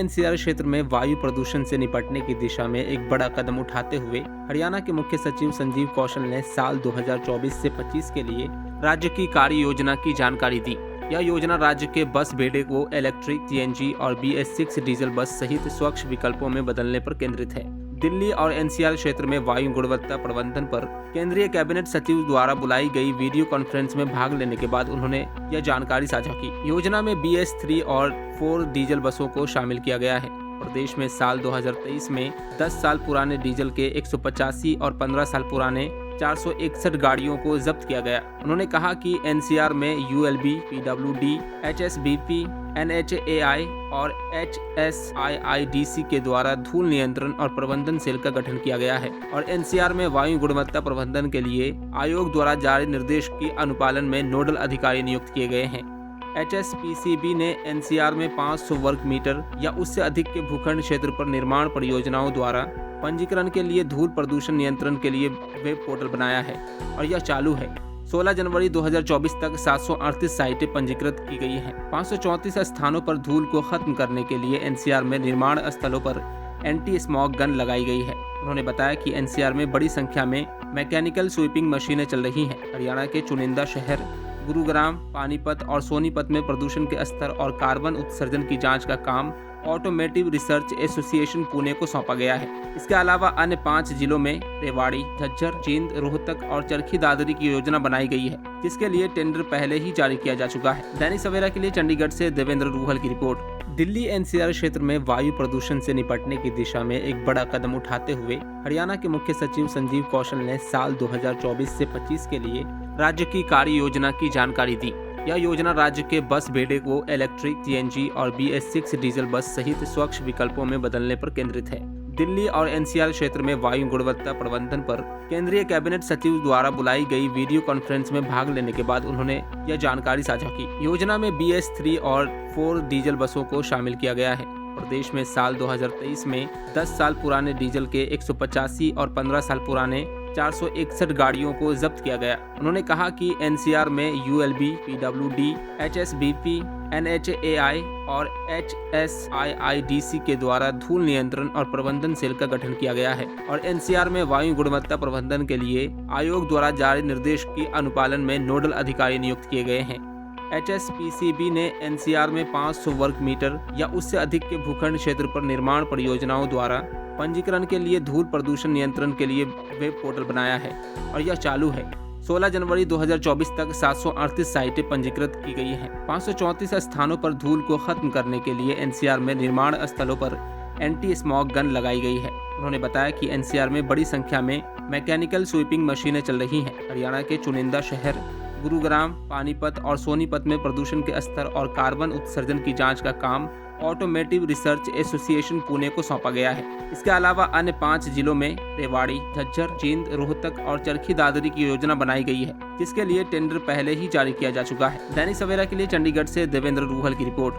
NCR क्षेत्र में वायु प्रदूषण से निपटने की दिशा में एक बड़ा कदम उठाते हुए हरियाणा के मुख्य सचिव संजीव कौशल ने साल 2024 से 25 के लिए राज्य की कार्य योजना की जानकारी दी। यह योजना राज्य के बस बेड़े को इलेक्ट्रिक, सीएनजी और BS6 डीजल बस सहित स्वच्छ विकल्पों में बदलने पर केंद्रित है। दिल्ली और एनसीआर क्षेत्र में वायु गुणवत्ता प्रबंधन पर केंद्रीय कैबिनेट सचिव द्वारा बुलाई गई वीडियो कॉन्फ्रेंस में भाग लेने के बाद उन्होंने यह जानकारी साझा की। योजना में BS3 और 4 डीजल बसों को शामिल किया गया है। प्रदेश में साल 2023 में 10 साल पुराने डीजल के 185 और 15 साल पुराने 461 गाड़ियों को जब्त किया गया। उन्होंने कहा कि एनसीआर में ULB, PWD, HSBP, NHAI और HSIIDC के द्वारा धूल नियंत्रण और प्रबंधन सेल का गठन किया गया है और एनसीआर में वायु गुणवत्ता प्रबंधन के लिए आयोग द्वारा जारी निर्देश की अनुपालन में नोडल अधिकारी नियुक्त किए गए हैं। HSPCB ने एनसीआर में 500 वर्ग मीटर या उससे अधिक के भूखंड क्षेत्र पर निर्माण परियोजनाओं द्वारा पंजीकरण के लिए धूल प्रदूषण नियंत्रण के लिए वेब पोर्टल बनाया है और यह चालू है। 16 जनवरी 2024 तक 738 साइटें पंजीकृत की गई हैं। 534 स्थानों पर धूल को खत्म करने के लिए एनसीआर में निर्माण स्थलों पर एंटी स्मॉग गन लगाई गई है। उन्होंने बताया कि एनसीआर में बड़ी संख्या में मैकेनिकल स्वीपिंग मशीनें चल रही हैं। हरियाणा के चुनिंदा शहर गुरुग्राम, पानीपत और सोनीपत में प्रदूषण के स्तर और कार्बन उत्सर्जन की जांच का काम ऑटोमेटिव रिसर्च एसोसिएशन पुणे को सौंपा गया है। इसके अलावा अन्य 5 जिलों में रेवाड़ी, झज्जर, जींद, रोहतक और चरखी दादरी की योजना बनाई गई है, जिसके लिए टेंडर पहले ही जारी किया जा चुका है। दैनिक सवेरा के लिए चंडीगढ़ से देवेंद्र रूहल की रिपोर्ट। दिल्ली एनसीआर क्षेत्र में वायु प्रदूषण से निपटने की दिशा में एक बड़ा कदम उठाते हुए हरियाणा के मुख्य सचिव संजीव कौशल ने साल 2024 से 25 के लिए राज्य की कार्य योजना की जानकारी दी। यह योजना राज्य के बस बेड़े को इलेक्ट्रिक, सीएनजी और BS6 डीजल बस सहित स्वच्छ विकल्पों में बदलने पर केंद्रित है। दिल्ली और एनसीआर क्षेत्र में वायु गुणवत्ता प्रबंधन पर केंद्रीय कैबिनेट सचिव द्वारा बुलाई गई वीडियो कॉन्फ्रेंस में भाग लेने के बाद उन्होंने यह जानकारी साझा की। योजना में BS3 और 4 डीजल बसों को शामिल किया गया है। प्रदेश में साल 2023 में 10 साल पुराने डीजल के 185 और 15 साल पुराने 461 गाड़ियों को जब्त किया गया। उन्होंने कहा कि एनसीआर में ULB, PWD, HSBP, NHAI और HSIIDC के द्वारा धूल नियंत्रण और प्रबंधन सेल का गठन किया गया है और एनसीआर में वायु गुणवत्ता प्रबंधन के लिए आयोग द्वारा जारी निर्देश की अनुपालन में नोडल अधिकारी नियुक्त किए गए हैं। HSPCB ने एनसीआर में 500 वर्ग मीटर या उससे अधिक के भूखंड क्षेत्र पर निर्माण परियोजनाओं द्वारा पंजीकरण के लिए धूल प्रदूषण नियंत्रण के लिए वेब पोर्टल बनाया है और यह चालू है। 16 जनवरी 2024 तक 738 साइटें पंजीकृत की गई हैं। 534 स्थानों पर धूल को खत्म करने के लिए एनसीआर में निर्माण स्थलों पर एंटी स्मॉग गन लगाई गई है। उन्होंने बताया कि एनसीआर में बड़ी संख्या में मैकेनिकल स्वीपिंग मशीनें चल रही हैं। हरियाणा के चुनिंदा शहर गुरुग्राम, पानीपत और सोनीपत में प्रदूषण के स्तर और कार्बन उत्सर्जन की जांच का काम ऑटोमेटिव रिसर्च एसोसिएशन पुणे को सौंपा गया है। इसके अलावा अन्य 5 जिलों में रेवाड़ी, झज्जर, जींद, रोहतक और चरखी दादरी की योजना बनाई गई है, जिसके लिए टेंडर पहले ही जारी किया जा चुका है। दैनिक सवेरा के लिए चंडीगढ़ से देवेंद्र रूहल की रिपोर्ट।